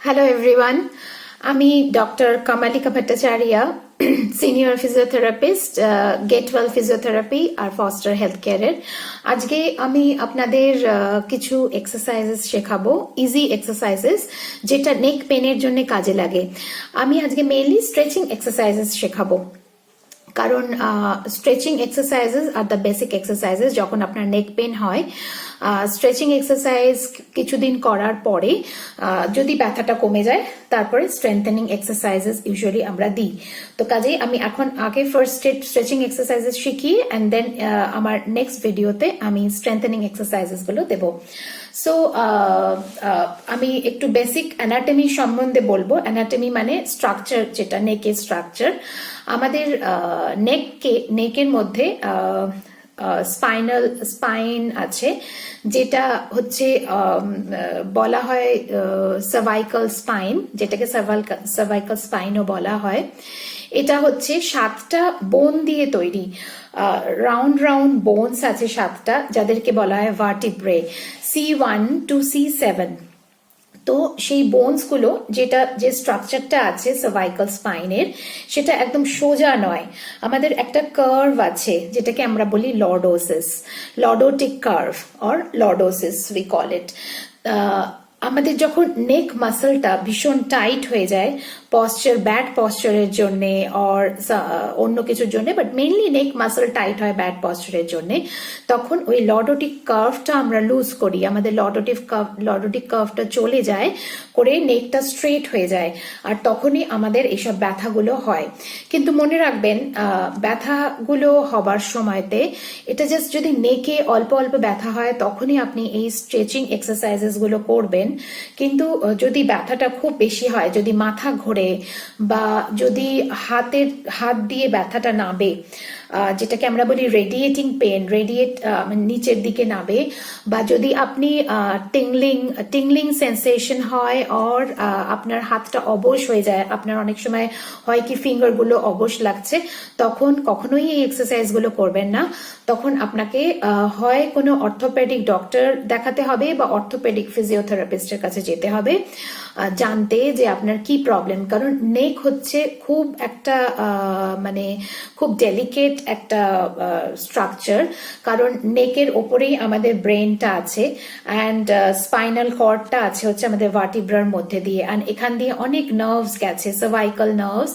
Hello everyone. আমি doctor Kamalika Bhattacharya, senior physiotherapist, get well physiotherapy আর Foster health কেয়ারের। আজকে আমি আপনাদের কিছু এক্সারসাইজেস শেখাবো, ইজি এক্সারসাইজেস যেটা নেক পেনের জন্য কাজে লাগে। আমি আজকে মেইনলি স্ট্রেচিং এক্সারসাইজেস শেখাবো, কারণ stretching exercises are the basic exercises যখন আপনার নেক পেন হয়, স্ট্রেচিং এক্সারসাইজ কিছুদিন করার পরে যদি ব্যথাটা কমে যায়, তারপরে স্ট্রেংথেনিং এক্সারসাইজেস ইউজুয়ালি আমরা দিই। তো কাজেই আমি এখন আগে ফার্স্ট স্ট্রেচিং এক্সারসাইজেস শিখি অ্যান্ড দেন আমার নেক্সট ভিডিওতে আমি স্ট্রেংথেনিং এক্সারসাইজেস গুলো দেবো। সো আমি একটু বেসিক অ্যানাটমি সম্বন্ধে বলবো। অ্যানাটমি মানে স্ট্রাকচার, যেটা নেকের স্ট্রাকচার। আমাদের নেকের মধ্যে স্পাইন আছে, যেটা হচ্ছে বলা হয় সার্ভাইকাল স্পাইন, যেটাকে সার্ভাইকাল স্পাইনও বলা হয়। এটা হচ্ছে 7টা বোন দিয়ে তৈরি, রাউন্ড রাউন্ড বোনস আছে 7টা, যাদেরকে বলা হয় ভার্টিব্রে, C1 to C7। তো সেই বোনস গুলো, যে স্ট্রাকচারটা আছে সার্ভাইকাল স্পাইনের, সেটা একদম সোজা নয়। আমাদের একটা কার্ভ আছে, যেটাকে আমরা বলি lordotic curve or lordosis we call it. আমাদের যখন নেক মাসলটা ভীষণ টাইট হয়ে যায় ব্যাড পশ্চারের জন্য অর অন্য কিছুর জন্য, but mainly neck muscle tight হয় ব্যাড পশ্চারের জন্য, তখন ওই লর্ডোটিক কার্ভটা আমরা লুজ করি। আমাদের লর্ডোটিক কার্ভটা চলে যায় করে নেকটা স্ট্রেট হয়ে যায়, আর তখনই আমাদের এইসব ব্যথাগুলো হয়। কিন্তু মনে রাখবেন, ব্যথাগুলো হবার সময়তে এটা জাস্ট যদি নেকে অল্প অল্প ব্যথা হয়, তখনই আপনি এই স্ট্রেচিং এক্সারসাইজেস গুলো করবেন। কিন্তু যদি ব্যথাটা খুব বেশি হয়, যদি মাথা ঘোরে বা যদি হাত দিয়ে ব্যথাটা নাবে, যেটাকে আমরা বলি রেডিয়েটিং পেন, নিচের দিকে নাবে, বা যদি আপনি টিংলিং সেন্সেশন হয় অর আপনার হাতটা অবশ হয়ে যায়, আপনার অনেক সময় হয় কি ফিঙ্গার গুলো অবশ লাগছে, তখন কখনোই এই এক্সারসাইজ গুলো করবেন না। তখন আপনাকে হয় কোনো অর্থোপেডিক ডক্টর দেখাতে হবে বা অর্থোপেডিক ফিজিওথেরাপিস্টের কাছে যেতে হবে, জানতে যে আপনার কি প্রবলেম। কারণ নেক হচ্ছে খুব একটা মানে খুব ডেলিকেট একটা স্ট্রাকচার, কারণ নেকের ওপরেই আমাদের ব্রেনটা আছে অ্যান্ড স্পাইনাল কর্ডটা আছে হচ্ছে আমাদের ভার্টিব্রার মধ্যে দিয়ে, অ্যান্ড এখান দিয়ে অনেক নার্ভস গেছে, সার্ভাইকাল নার্ভস,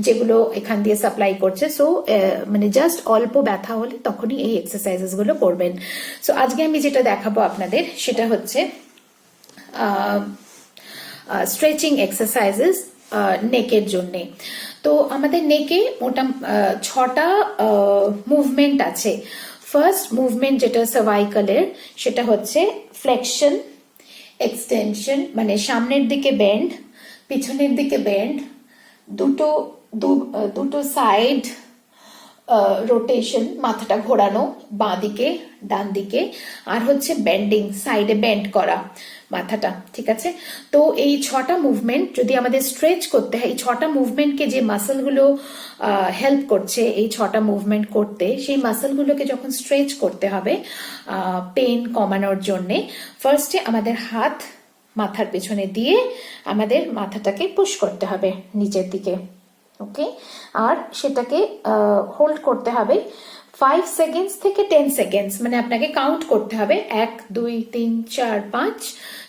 যেগুলো এখান দিয়ে সাপ্লাই করছে। সো মানে জাস্ট অল্প ব্যথা হলে তখনই এই এক্সারসাইজেস গুলো করবেন। সো আজকে আমি যেটা দেখাবো আপনাদের, সেটা হচ্ছে স্ট্রেচিং এক্সারসাইজেস নেকের জন্যে। তো আমাদের নেকে মোটা 6টা মুভমেন্ট আছে। ফার্স্ট মুভমেন্ট যেটা সার্ভাইকালের, সেটা হচ্ছে ফ্লেকশন, এক্সটেনশন, মানে সামনের দিকে বেন্ড, পিছনের দিকে বেন্ড, দুটো সাইড রোটেশন, মাথাটা ঘোরানো বাঁ দিকে ডান দিকে, আর হচ্ছে বেন্ডিং, সাইডে বেন্ড করা মাথাটা, ঠিক আছে? তো এই 6টা মুভমেন্ট যদি আমাদের স্ট্রেচ করতে হয়, এই 6টা মুভমেন্টকে যে মাসলগুলো হেল্প করছে এই 6টা মুভমেন্ট করতে, সেই মাসলগুলোকে যখন স্ট্রেচ করতে হবে পেন কমানোর জন্যে, ফার্স্টে আমাদের হাত মাথার পেছনে দিয়ে আমাদের মাথাটাকে পুশ করতে হবে নিচের দিকে, ওকে? আর সেটাকে হোল্ড করতে হবে 5 সেকেন্ডস থেকে 10 সেকেন্ডস, মানে আপনাকে কাউন্ট করতে হবে 1 2 3 4 5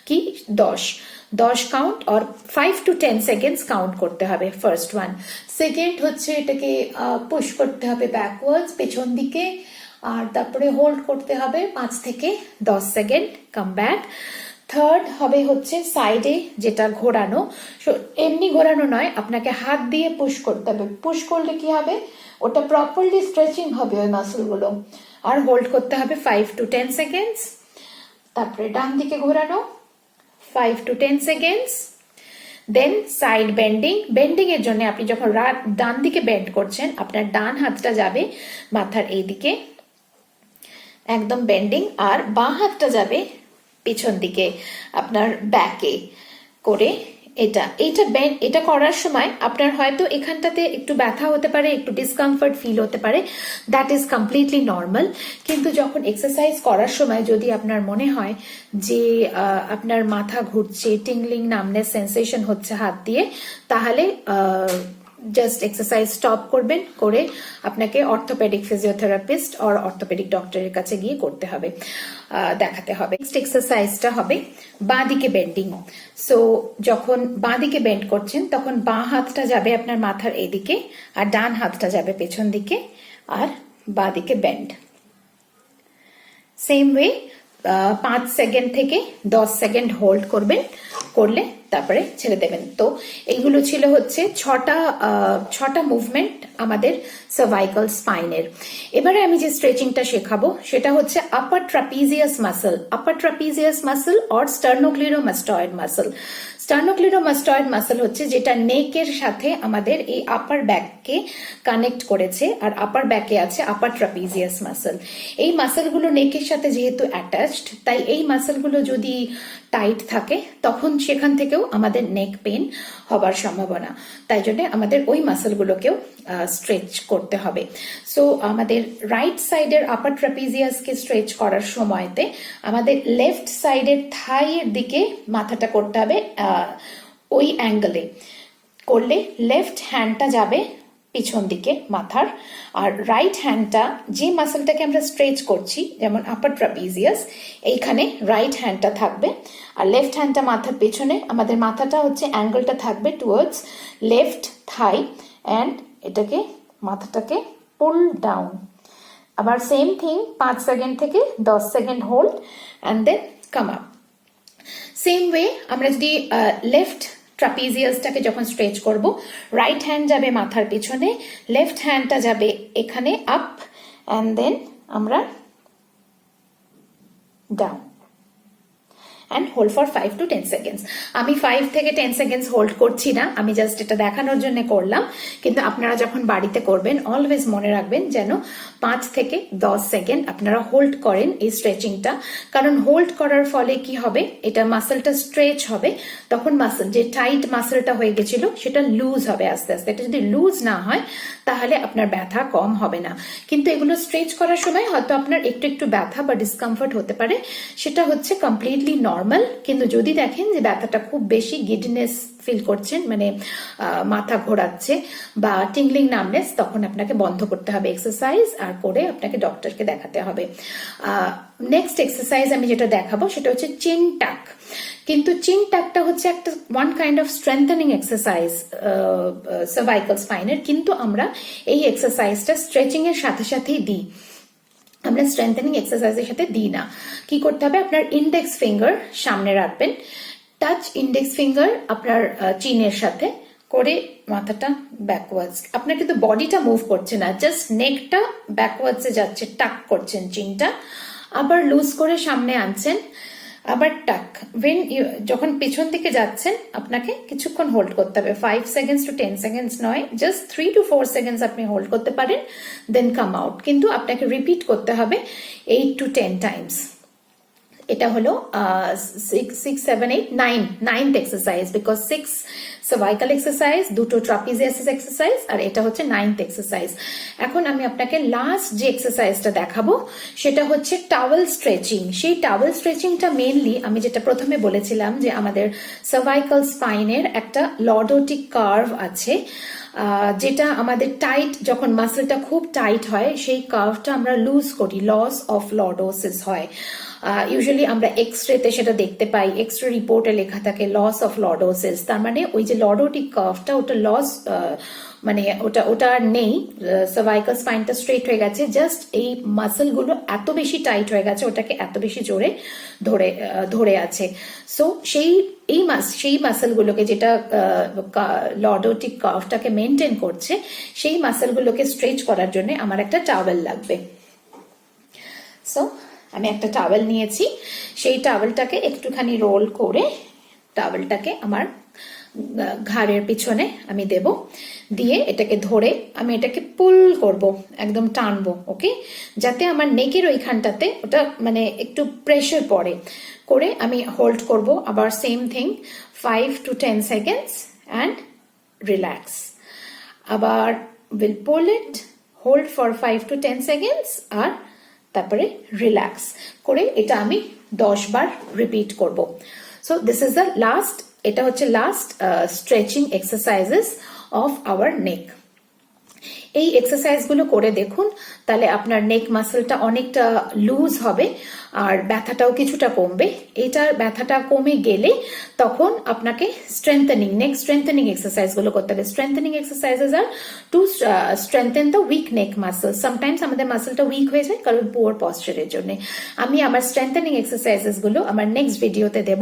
কি 10 কাউন্ট, আর 5 to 10 সেকেন্ডস কাউন্ট করতে হবে ফার্স্ট ওয়ান। সেকেন্ড হচ্ছে এটাকে পুশ করতে হবে ব্যাকওয়ার্ডস, পেছন দিকে, আর তারপরে হোল্ড করতে হবে 5 থেকে 10 সেকেন্ড, কাম ব্যাক। থার্ড হবে হচ্ছে সাইডে, যেটা ঘোরানো, এমনি ঘোরানো নয়, আপনাকে হাত দিয়ে পুশ করতে হবে। পুশ করলে কি হবে, ওটা প্রপারলি স্ট্রেচিং হবে ওই মাসলগুলো, আর হোল্ড করতে হবে 5 to 10 সেকেন্ডস। তারপরে ডান দিকে ঘোরানো 5 to 10 seconds. Then side bending এর জন্য আপনি যখন ডান দিকে বেন্ড করছেন, আপনার ডান হাতটা যাবে মাথার এই দিকে একদম বেন্ডিং, আর বাঁ হাতটা যাবে পিছন দিকে আপনার ব্যাকে করে এটা করার সময় আপনার হয়তো এখানটাতে একটু ব্যথা হতে পারে, একটু ডিসকমফর্ট ফিল হতে পারে, দ্যাট ইজ কমপ্লিটলি নর্মাল। কিন্তু যখন এক্সারসাইজ করার সময় যদি আপনার মনে হয় যে আপনার মাথা ঘুরছে, টিংলিং নামনেস সেন্সেশন হচ্ছে হাত দিয়ে, তাহলে জাস্ট এক্সারসাইজ স্টপ করবেন, করে আপনাকে অর্থোপেডিক ফিজিওথেরাপিস্ট আর অর্থোপেডিক ডক্টরের কাছে গিয়ে করতে হবে, দেখাতে হবে। নেক্সট এক্সারসাইজটা হবে বাঁ দিকে বেন্ডিং। সো যখন বাঁ দিকে বেন্ড করছেন তখন বাঁ হাতটা যাবে আপনার মাথার এদিকে আর ডান হাতটা যাবে পেছন দিকে, আর বাঁ দিকে বেন্ড। সেম ওয়ে 5 সেকেন্ড থেকে 10 সেকেন্ড হোল্ড করবেন, করলে তারপরে ছেড়ে দেবেন। তো এইগুলো ছিল হচ্ছে ছটা মুভমেন্ট আমাদের সার্ভাইকাল স্পাইনের। এবারে আমি যে স্ট্রেচিংটা শেখাবো সেটা হচ্ছে আপার trapezius muscle or স্টার্নোক্লিডোমাস্টয়েড muscle. স্টার্নোক্লিডোমাস্টয়েড muscle হচ্ছে যেটা নেকের সাথে আমাদের এই আপার ব্যাককে কানেক্ট করেছে, আর আপার ব্যাকে আছে আপার ট্রাপিজিয়াস মাসল। এই মাসলগুলো নেকের সাথে যেহেতু অ্যাটাচড, তাই এই মাসলগুলো যদি টাইট থাকে তখন সেখান থেকেও আমাদের নেক পেন হবার সম্ভাবনা। তাই জন্য আমাদের ওই মাসলগুলোকেও স্ট্রেচ করতে হবে। সো আমাদের রাইট সাইডের আপার ট্রাপিজিয়াসকে স্ট্রেচ করার সময়তে আমাদের লেফট সাইডের থাইয়ের দিকে মাথাটা করতে হবে, ওই অ্যাঙ্গেলে করলে লেফট হ্যান্ডটা যাবে পিছন দিকে মাথার, আর রাইট হ্যান্ডটা যে মাসলটাকে আমরা স্ট্রেচ করছি, যেমন আপার ট্রাপিজিয়াস, এইখানে রাইট হ্যান্ডটা থাকবে, আর লেফট হ্যান্ডটা মাথার পেছনে। আমাদের মাথাটা হচ্ছে অ্যাঙ্গেলটা থাকবে টুয়ার্ডস লেফট থাই, অ্যান্ড এটাকে মাথাটাকে পুল ডাউন। আবার সেম থিং 5 সেকেন্ড থেকে 10 second hold and then come up. Same way আমরা যদি লেফট ট্রাপিজিয়াসটাকে যখন স্ট্রেচ করব, রাইট হ্যান্ড যাবে মাথার পিছনে, লেফট হ্যান্ডটা যাবে এখানে আপ, অ্যান্ড দেন আমরা down and hold for 5 to 10 seconds. আমি 5 থেকে 10 seconds হোল্ড করছি না, আমি জাস্ট এটা দেখানোর জন্য করলাম। কিন্তু আপনারা যখন বাড়িতে করবেন অলওয়েজ মনে রাখবেন যেন 5 থেকে 10 সেকেন্ড আপনারা হোল্ড করেন এই স্ট্রেচিংটা। কারণ হোল্ড করার ফলে কি হবে, এটা মাসলটা স্ট্রেচ হবে, তখন মাসল যে টাইট মাসলটা হয়ে গেছিল সেটা লুজ হবে আস্তে আস্তে। এটা যদি লুজ না হয় তাহলে আপনার ব্যথা কম হবে না। কিন্তু এগুলো স্ট্রেচ করার সময় হয়তো আপনার একটু একটু ব্যথা বা ডিসকমফর্ট হতে পারে, সেটা হচ্ছে কমপ্লিটলি নর্মাল। কিন্তু যদি দেখেন যে ব্যথাটা খুব বেশি, গিডনেস ফিল করছেন, মানে মাথা ঘোরাচ্ছে বা টিংলিং নামনেস, তখন আপনাকে বন্ধ করতে হবে এক্সারসাইজ, আর করে আপনাকে ডক্টরকে দেখাতে হবে। নেক্সট এক্সারসাইজ আমি যেটা দেখাবো সেটা হচ্ছে চিন টাক। কিন্তু চিন টাকটা হচ্ছে একটা one kind of strengthening exercise cervical স্পাইনের, কিন্তু আমরা এই এক্সারসাইজটা স্ট্রেচিং এর সাথে সাথেই দিই, আমরা স্ট্রেংথেনিং এক্সারসাইজের সাথে দিই না। কি করতে হবে, আপনার ইন্ডেক্স ফিঙ্গার সামনে রাখবেন, টাচ ইন্ডেক্স ফিঙ্গার আপনার চিনের সাথে করে মাথাটা ব্যাকওয়ার্ডস। আপনার কিন্তু বডিটা মুভ করছে না, জাস্ট নেকটা ব্যাকওয়ার্ডসে যাচ্ছে, টাক করছেন চিনটা, আবার লুজ করে সামনে আনছেন, আবার টাক। যখন পেছন দিকে যাচ্ছেন আপনাকে কিছুক্ষণ হোল্ড করতে হবে, 5 সেকেন্ডস টু 10 সেকেন্ডস নয়, জাস্ট 3 to 4 সেকেন্ডস আপনি হোল্ড করতে পারেন, দেন কাম আউট। কিন্তু আপনাকে রিপিট করতে হবে 8 to 10 টাইমস। এটা হলো 6, 7, 8, 9th exercise, because 6 cervical exercise, 2টো ট্রাপিজিয়াস এক্সারসাইজ, আর এটা হচ্ছে 9th এক্সারসাইজ। এখন আমি আপনাকে লাস্ট যে এক্সারসাইজটা দেখাবো সেটা হচ্ছে টাওয়েল স্ট্রেচিং। সেই টাওয়েল স্ট্রেচিংটা মেইনলি আমি যেটা প্রথমে বলেছিলাম যে আমাদের সার্ভাইকাল স্পাইনের একটা লর্ডোটিক কার্ভ আছে, যেটা আমাদের টাইট, যখন মাসলটা খুব টাইট হয় সেই কার্ভটা আমরা লুজ করি, লস অফ লর্ডোসিস হয়। ইউজুয়ালি আমরা এক্সরেতে সেটা দেখতে পাই, এক্সরে রিপোর্টে লেখা থাকে লস অফ লর্ডোসিস। তার মানে ওই যে লর্ডোটিক কার্ভটা ওটা লস, মানে ওটা আর নেই, সার্ভাইকাল স্পাইনটা স্ট্রেট হয়ে গেছে, জাস্ট এই মাসলগুলো এত বেশি টাইট হয়ে গেছে, ওটাকে এত বেশি জোরে ধরে আছে। সো সেই মাসলগুলোকে, যেটা লর্ডোটিক কার্ভটাকে মেনটেন করছে, সেই মাসলগুলোকে স্ট্রেচ করার জন্য আমার একটা টাওয়েল লাগবে। সো আমি একটা টাওয়েল নিয়েছি, সেই টাওয়েলটাকে একটুখানি রোল করে টাওয়েলটাকে আমার ঘাড়ের পিছনে আমি দেব, দিয়ে এটাকে ধরে আমি এটাকে পুল করব, একদম টানবো, ওকে, যাতে আমার নেকের ওইখানটাতে ওটা মানে একটু প্রেশার পড়ে, করে আমি হোল্ড করব আবার same thing 5 to 10 seconds and relax. আবার will pull it, hold for 5 to 10 seconds আর তারপরে রিল্যাক্স করে এটা আমি 10 বার রিপিট করব। So this is the last, এটা হচ্ছে last stretching exercises of our neck. এই এক্সারসাইজ গুলো করে দেখুন, তাহলে আপনার নেক মাসলটা অনেকটা লুজ হবে আর ব্যথাটাও কিছুটা কমবে। এটার ব্যথাটা কমে গেলে তখন আপনাকে নেক স্ট্রেংথেনিং এক্সারসাইজ গুলো করতে হবে। Strengthening exercises are to strengthen the weak neck muscle. Sometimes আমাদের মাসলটা উইক হয়ে যায় কারণ পুয়ার পশ্চারের জন্য। আমি আমার স্ট্রেংথেনিং এক্সারসাইজেস গুলো আমার নেক্সট ভিডিওতে দেব।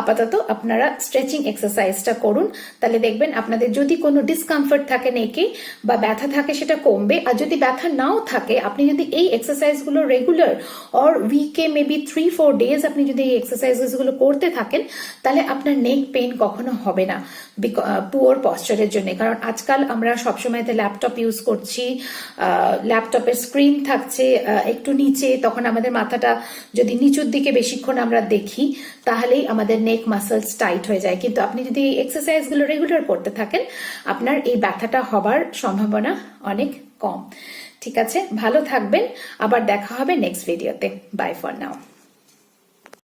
আপাতত আপনারা স্ট্রেচিং এক্সারসাইজটা করুন, তাহলে দেখবেন আপনাদের যদি কোনো ডিসকমফর্ট থাকে নেকে বা ব্যথা থাকে সেটা কমবে। আর যদি ব্যথা নাও থাকে, আপনি যদি এই এক্সারসাইজ গুলো রেগুলার অর উইকে মেবি 3-4 ডেজ আপনি যদি এই এক্সারসাইজেস গুলো করতে থাকেন, তাহলে আপনার নেক পেইন কখনো হবে না পুয়ার পশ্চারের জন্য। কারণ আজকাল আমরা সবসময় ল্যাপটপ ইউজ করছি, ল্যাপটপের স্ক্রিন থাকছে একটু নিচে, তখন আমাদের মাথাটা যদি নিচুর দিকে বেশিক্ষণ আমরা দেখি তাহলেই আমাদের নেক মাসলস টাইট হয়ে যায়। কিন্তু আপনি যদি এই এক্সারসাইজ গুলো রেগুলার করতে থাকেন, আপনার এই ব্যথাটা হবার সম্ভাবনা অনেক কম। ঠিক আছে, ভালো থাকবেন, আবার দেখা হবে নেক্সট ভিডিওতে। Bye for now.